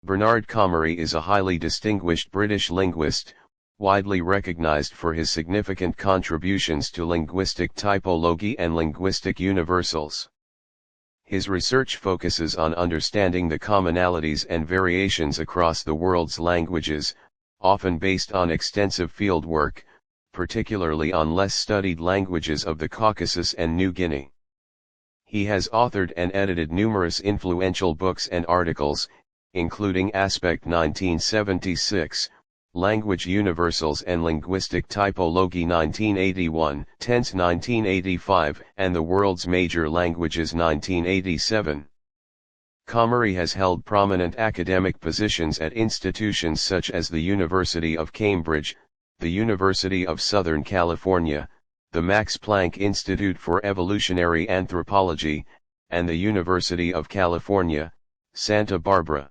Bernard Comrie is a highly distinguished British linguist, widely recognized for his significant contributions to linguistic typology and linguistic universals. His research focuses on understanding the commonalities and variations across the world's languages, often based on extensive fieldwork, particularly on less studied languages of the Caucasus and New Guinea. He has authored and edited numerous influential books and articles, including Aspect 1976, Language Universals and Linguistic Typology 1981, Tense 1985, and The World's Major Languages 1987. Comrie has held prominent academic positions at institutions such as the University of Cambridge, the University of Southern California, the Max Planck Institute for Evolutionary Anthropology, and the University of California, Santa Barbara.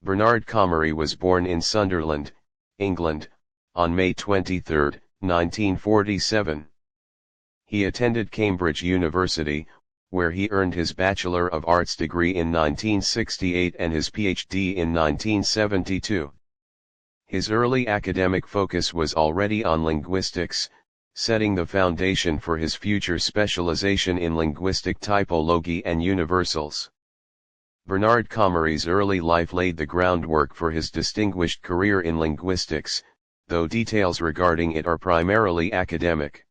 Bernard Comrie was born in Sunderland, England, on May 23, 1947. He attended Cambridge University, where he earned his Bachelor of Arts degree in 1968 and his PhD in 1972. His early academic focus was already on linguistics, setting the foundation for his future specialization in linguistic typology and universals. Bernard Comrie's early life laid the groundwork for his distinguished career in linguistics, though details regarding it are primarily academic.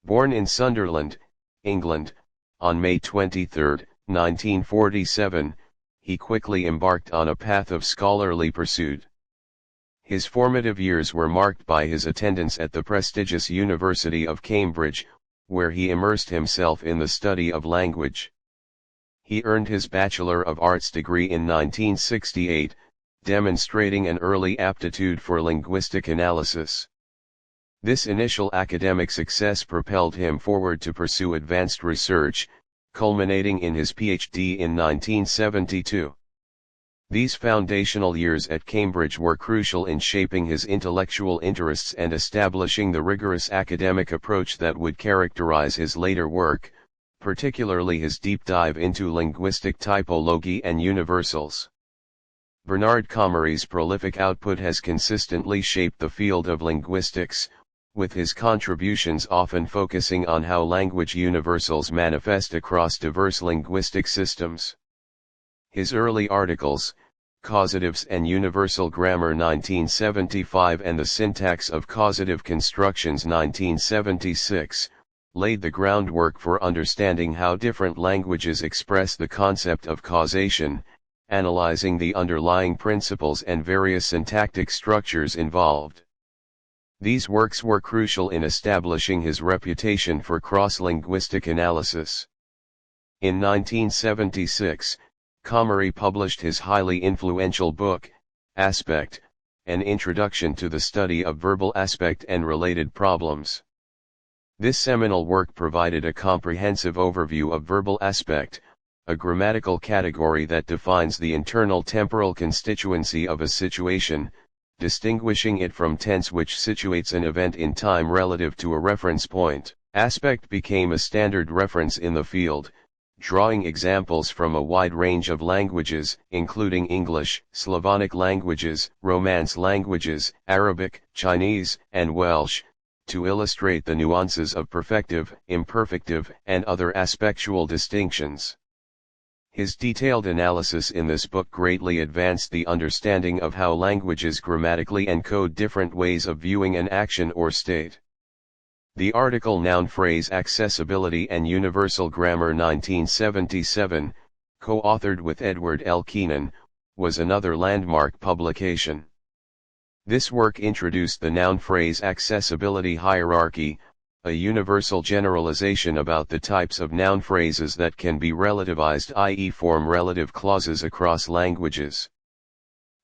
Born in Sunderland, England, on May 23, 1947, he quickly embarked on a path of scholarly pursuit. His formative years were marked by his attendance at the prestigious University of Cambridge, where he immersed himself in the study of language. He earned his Bachelor of Arts degree in 1968, demonstrating an early aptitude for linguistic analysis. This initial academic success propelled him forward to pursue advanced research, culminating in his PhD in 1972. These foundational years at Cambridge were crucial in shaping his intellectual interests and establishing the rigorous academic approach that would characterize his later work, particularly his deep dive into linguistic typology and universals. Bernard Comrie's prolific output has consistently shaped the field of linguistics, with his contributions often focusing on how language universals manifest across diverse linguistic systems. His early articles, Causatives and Universal Grammar 1975 and The Syntax of Causative Constructions 1976, laid the groundwork for understanding how different languages express the concept of causation, analyzing the underlying principles and various syntactic structures involved. These works were crucial in establishing his reputation for cross-linguistic analysis. In 1976, Comrie published his highly influential book, Aspect, An Introduction to the Study of Verbal Aspect and Related Problems. This seminal work provided a comprehensive overview of verbal aspect, a grammatical category that defines the internal temporal constituency of a situation, distinguishing it from tense, which situates an event in time relative to a reference point. Aspect became a standard reference in the field, drawing examples from a wide range of languages, including English, Slavonic languages, Romance languages, Arabic, Chinese, and Welsh, to illustrate the nuances of perfective, imperfective, and other aspectual distinctions. His detailed analysis in this book greatly advanced the understanding of how languages grammatically encode different ways of viewing an action or state. The article Noun Phrase Accessibility and Universal Grammar 1977, co-authored with Edward L. Keenan, was another landmark publication. This work introduced the noun phrase accessibility hierarchy, a universal generalization about the types of noun phrases that can be relativized, i.e. form relative clauses across languages.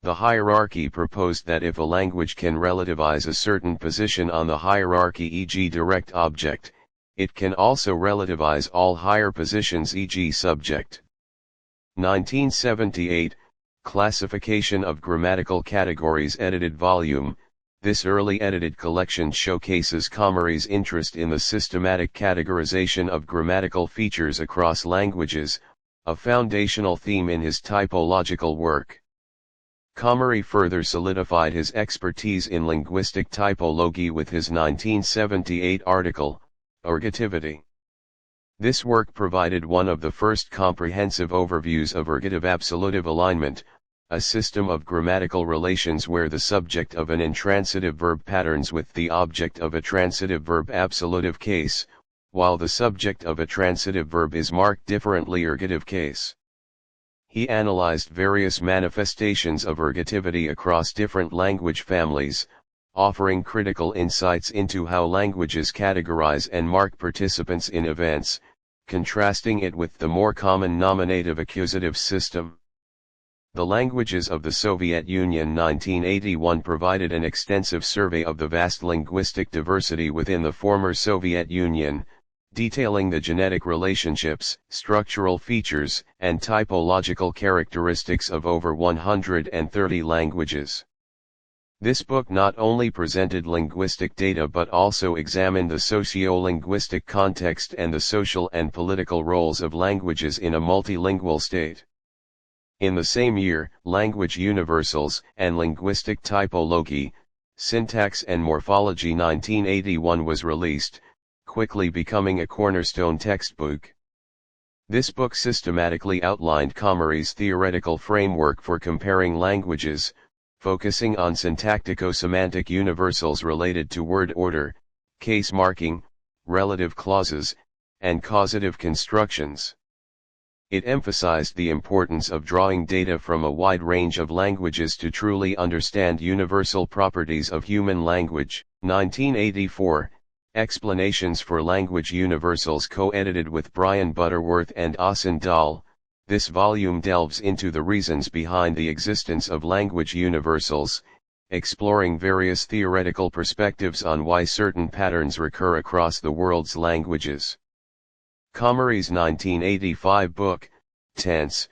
The hierarchy proposed that if a language can relativize a certain position on the hierarchy, e.g. direct object, it can also relativize all higher positions, e.g. subject. 1978, Classification of Grammatical Categories edited volume. This early edited collection showcases Comrie's interest in the systematic categorization of grammatical features across languages, a foundational theme in his typological work. Comrie further solidified his expertise in linguistic typology with his 1978 article, Ergativity. This work provided one of the first comprehensive overviews of ergative-absolutive alignment, a system of grammatical relations where the subject of an intransitive verb patterns with the object of a transitive verb absolutive case, while the subject of a transitive verb is marked differently ergative case. He analyzed various manifestations of ergativity across different language families, offering critical insights into how languages categorize and mark participants in events, contrasting it with the more common nominative accusative system. The Languages of the Soviet Union 1981 provided an extensive survey of the vast linguistic diversity within the former Soviet Union, detailing the genetic relationships, structural features, and typological characteristics of over 130 languages. This book not only presented linguistic data but also examined the socio-linguistic context and the social and political roles of languages in a multilingual state. In the same year, Language Universals and Linguistic Typology, Syntax and Morphology 1981 was released, quickly becoming a cornerstone textbook. This book systematically outlined Comrie's theoretical framework for comparing languages, focusing on syntactico-semantic universals related to word order, case marking, relative clauses, and causative constructions. It emphasized the importance of drawing data from a wide range of languages to truly understand universal properties of human language. 1984, Explanations for Language Universals, co-edited with Brian Butterworth and Asen Dahl. This volume delves into the reasons behind the existence of language universals, exploring various theoretical perspectives on why certain patterns recur across the world's languages. Comrie's 1985 book, Tense,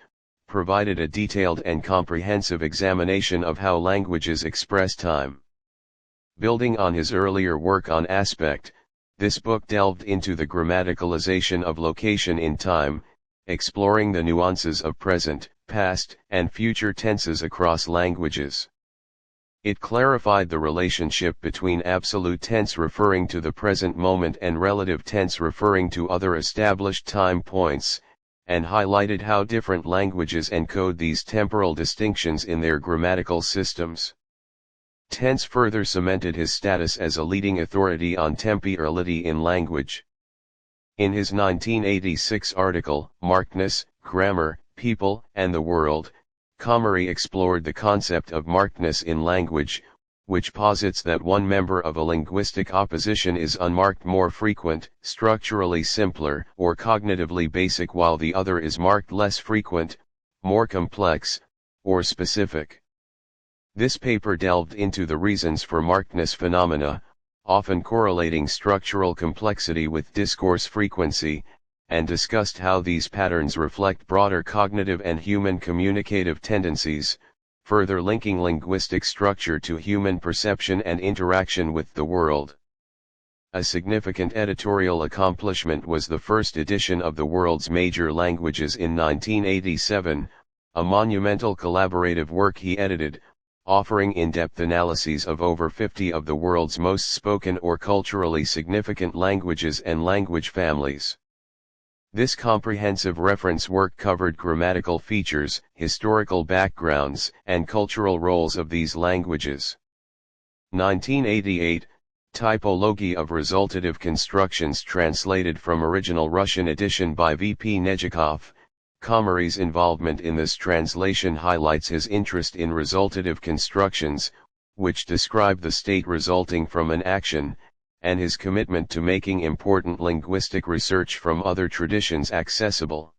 provided a detailed and comprehensive examination of how languages express time. Building on his earlier work on aspect, this book delved into the grammaticalization of location in time, exploring the nuances of present, past, and future tenses across languages. It clarified the relationship between absolute tense referring to the present moment and relative tense referring to other established time points, and highlighted how different languages encode these temporal distinctions in their grammatical systems. Tense further cemented his status as a leading authority on temporality in language. In his 1986 article, Markedness, Grammar, People, and the World, Comrie explored the concept of markedness in language, which posits that one member of a linguistic opposition is unmarked, more frequent, structurally simpler, or cognitively basic, while the other is marked less frequent, more complex, or specific. This paper delved into the reasons for markedness phenomena, often correlating structural complexity with discourse frequency, and discussed how these patterns reflect broader cognitive and human communicative tendencies, further linking linguistic structure to human perception and interaction with the world. A significant editorial accomplishment was the first edition of the world's major languages in 1987, a monumental collaborative work he edited, offering in-depth analyses of over 50 of the world's most spoken or culturally significant languages and language families. This comprehensive reference work covered grammatical features, historical backgrounds, and cultural roles of these languages. 1988, Typology of Resultative Constructions, translated from original Russian edition by V.P. Nejikov. Comrie's involvement in this translation highlights his interest in resultative constructions, which describe the state resulting from an action, and his commitment to making important linguistic research from other traditions accessible.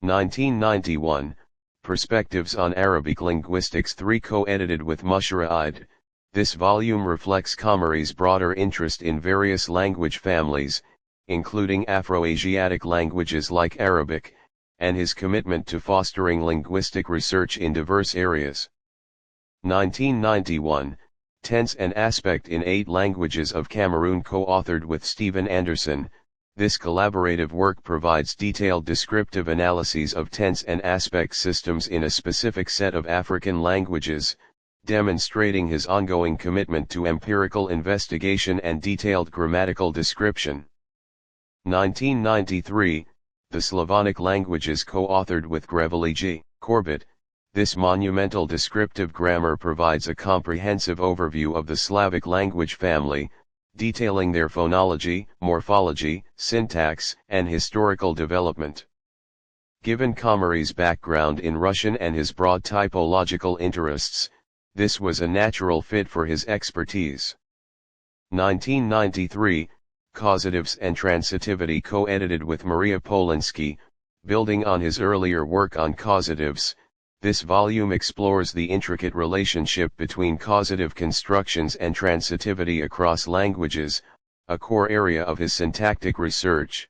1991, Perspectives on Arabic Linguistics 3, co-edited with Mushra. This volume reflects Comrie's broader interest in various language families, including Afro-Asiatic languages like Arabic, and his commitment to fostering linguistic research in diverse areas. 1991, Tense and Aspect in 8 Languages of Cameroon, co-authored with Stephen Anderson. This collaborative work provides detailed descriptive analyses of tense and aspect systems in a specific set of African languages, demonstrating his ongoing commitment to empirical investigation and detailed grammatical description. 1993, The Slavonic Languages co-authored with G. Corbett. This monumental descriptive grammar provides a comprehensive overview of the Slavic language family, detailing their phonology, morphology, syntax, and historical development. Given Comrie's background in Russian and his broad typological interests, this was a natural fit for his expertise. 1993, Causatives and Transitivity co-edited with Maria Polinsky, building on his earlier work on causatives. This volume explores the intricate relationship between causative constructions and transitivity across languages, a core area of his syntactic research.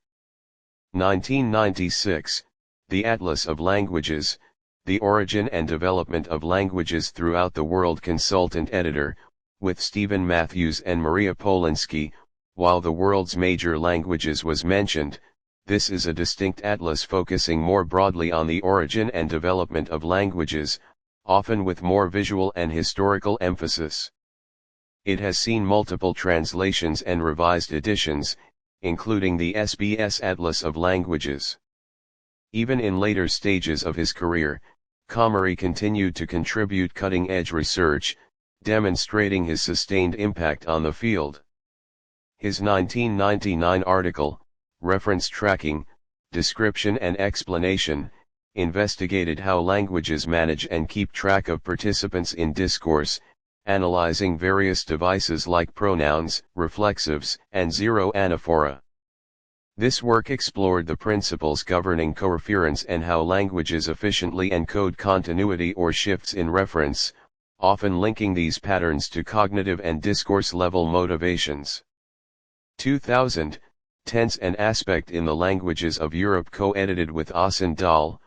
1996, The Atlas of Languages, The Origin and Development of Languages Throughout the World consultant editor, with Stephen Matthews and Maria Polinsky. While the world's major languages was mentioned, this is a distinct atlas focusing more broadly on the origin and development of languages, often with more visual and historical emphasis. It has seen multiple translations and revised editions, including the SBS Atlas of Languages. Even in later stages of his career, Comrie continued to contribute cutting-edge research, demonstrating his sustained impact on the field. His 1999 article, Reference Tracking, Description and Explanation, investigated how languages manage and keep track of participants in discourse, analyzing various devices like pronouns, reflexives, and zero anaphora. This work explored the principles governing coreference and how languages efficiently encode continuity or shifts in reference, often linking these patterns to cognitive and discourse-level motivations. 2000, Tense and Aspect in the Languages of Europe co-edited with Asen Dahl,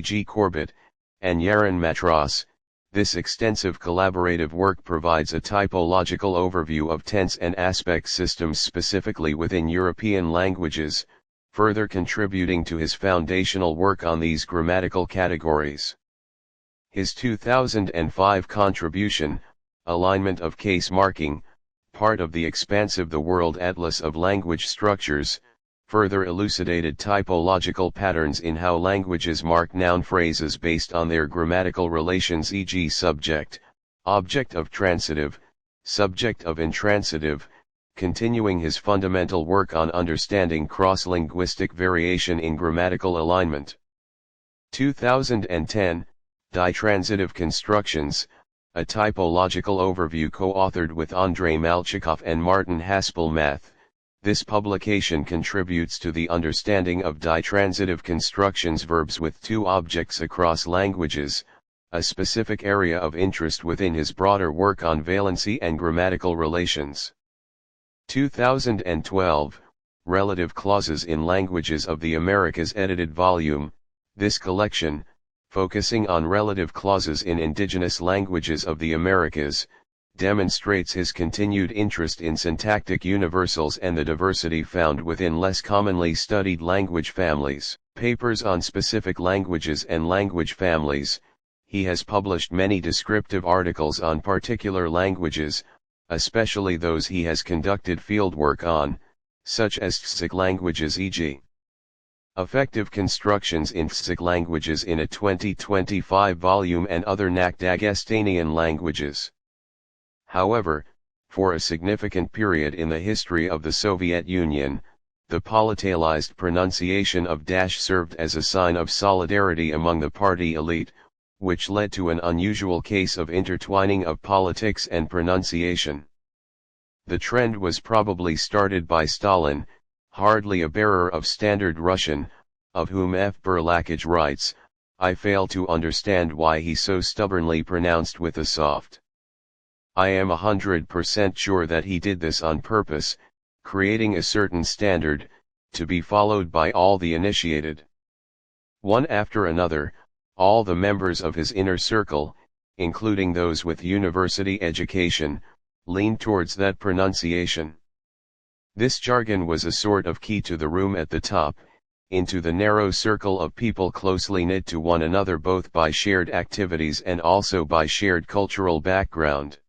G. Corbett, and Yaron Matras. This extensive collaborative work provides a typological overview of tense and aspect systems specifically within European languages, further contributing to his foundational work on these grammatical categories. His 2005 contribution, Alignment of Case Marking, part of the expansive The World Atlas of Language Structures, further elucidated typological patterns in how languages mark noun phrases based on their grammatical relations, e.g. subject, object of transitive, subject of intransitive, continuing his fundamental work on understanding cross-linguistic variation in grammatical alignment. 2010, Ditransitive Constructions, a typological overview co-authored with Andrei Malchikov and Martin Haspel-Math. This publication contributes to the understanding of ditransitive constructions, verbs with two objects across languages, a specific area of interest within his broader work on valency and grammatical relations. 2012, Relative Clauses in Languages of the Americas edited volume. This collection, focusing on relative clauses in indigenous languages of the Americas, demonstrates his continued interest in syntactic universals and the diversity found within less commonly studied language families. Papers on specific languages and language families. He has published many descriptive articles on particular languages, especially those he has conducted fieldwork on, such as Tzitz languages, e.g. Effective Constructions in Tzitz Languages in a 2025 volume and other Nak-Dagestanian languages. However, for a significant period in the history of the Soviet Union, the polytalized pronunciation of dash served as a sign of solidarity among the party elite, which led to an unusual case of intertwining of politics and pronunciation. The trend was probably started by Stalin, hardly a bearer of standard Russian, of whom F. Berlakage writes, "I fail to understand why he so stubbornly pronounced with a soft. I am 100% sure that he did this on purpose, creating a certain standard, to be followed by all the initiated." One after another, all the members of his inner circle, including those with university education, leaned towards that pronunciation. This jargon was a sort of key to the room at the top, into the narrow circle of people closely knit to one another both by shared activities and also by shared cultural background.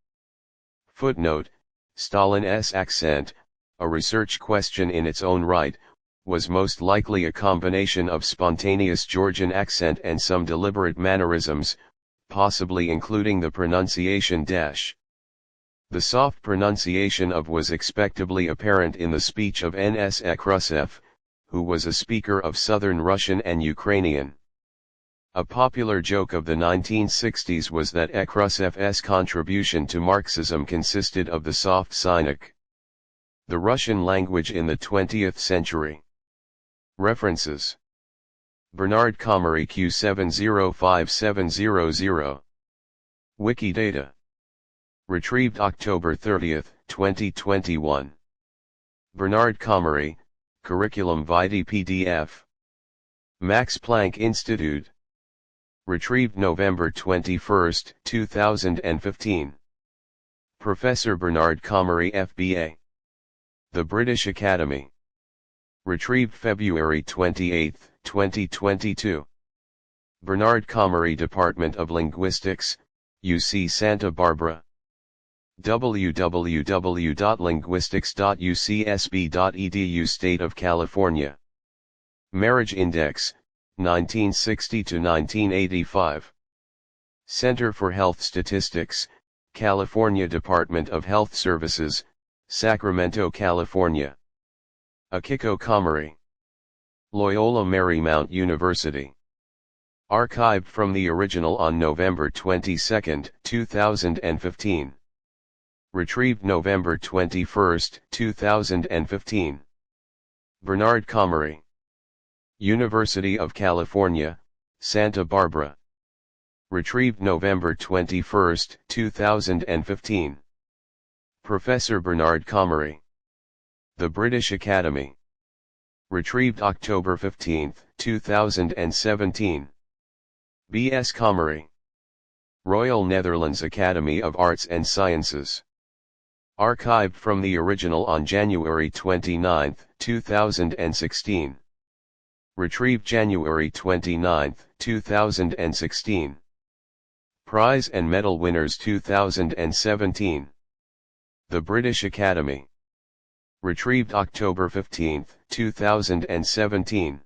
Footnote: Stalin's accent, a research question in its own right, was most likely a combination of spontaneous Georgian accent and some deliberate mannerisms, possibly including the pronunciation dash. The soft pronunciation of was expectably apparent in the speech of N.S. Khrushchev, who was a speaker of Southern Russian and Ukrainian. A popular joke of the 1960s was that Khrushchev's contribution to Marxism consisted of the soft Cynic, the Russian language in the 20th century. References: Bernard Comrie Q705700. Wikidata. Retrieved October 30, 2021. Bernard Comrie, Curriculum Vitae PDF. Max Planck Institute. Retrieved November 21, 2015. Professor Bernard Comrie FBA. The British Academy. Retrieved February 28, 2022. Bernard Comrie Department of Linguistics, UC Santa Barbara. www.linguistics.ucsb.edu State of California. Marriage Index, 1960 to 1985. Center for Health Statistics, California Department of Health Services, Sacramento, California. Akiko Comrie. Loyola Marymount University. Archived from the original on November 22, 2015. Retrieved November 21, 2015. Bernard Comrie. University of California, Santa Barbara. Retrieved November 21, 2015. Professor Bernard Comrie. The British Academy. Retrieved October 15, 2017. B.S. Comrie. Royal Netherlands Academy of Arts and Sciences. Archived from the original on January 29, 2016. Retrieved January 29, 2016. Prize and Medal Winners 2017. The British Academy. Retrieved October 15, 2017.